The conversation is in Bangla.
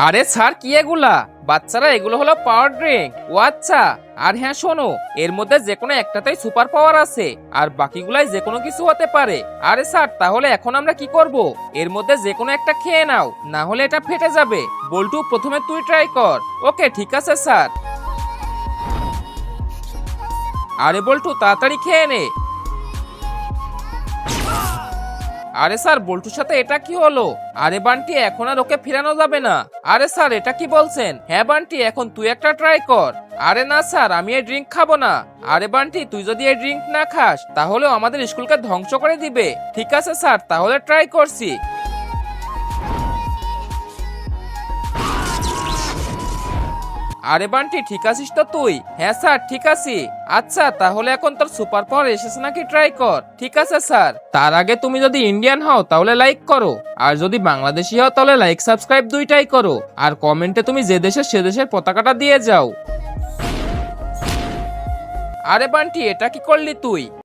আরে স্যার কি এগুলা? বাচ্চারা এগুলো হলো পাওয়ার ড্রিঙ্ক। ও আচ্ছা। আর হ্যাঁ শোনো, এর মধ্যে যে কোনো একটাতেই সুপার পাওয়ার আছে আর বাকিগুলাই যে কোনো কিছু হতে পারে। আরে স্যার তাহলে এখন আমরা কি করব? এর মধ্যে যে কোনো একটা খেয়ে নাও, না হলে এটা ফেটে যাবে। বল্টু প্রথমে তুই ট্রাই কর। ওকে ঠিক আছে স্যার। আরে বল্টু তাড়াতাড়ি খেয়ে নে। আরে স্যার বল্টুর সাথে এটা কি হলো? আরে বান্টি এখন আর ওকে ফিরানো যাবে না। আরে স্যার এটা কি বলছেন? হ্যাঁ বান্টি এখন তুই একটা ট্রাই কর। আরে না স্যার আমি এই ড্রিঙ্ক খাবো না। আরে বান্টি তুই যদি এই ড্রিঙ্ক না খাস তাহলেও আমাদের স্কুলকে ধ্বংস করে দিবে। ঠিক আছে স্যার তাহলে ট্রাই করছি। আরে বান্টি ঠিক আছিস তো তুই? হ্যাঁ স্যার ঠিক আছি। আচ্ছা তাহলে এখন তোর সুপার পাওয়ার এসেছে নাকি ট্রাই কর। ঠিক আছে স্যার, তার আগে তুমি যদি ইন্ডিয়ান হও তাহলে লাইক করো, আর যদি বাংলাদেশি হও তাহলে লাইক সাবস্ক্রাইব দুইটাই করো, আর কমেন্টে তুমি যে দেশের সে দেশের পতাকাটা দিয়ে যাও। আরে বান্টি এটা কি করলি তুই?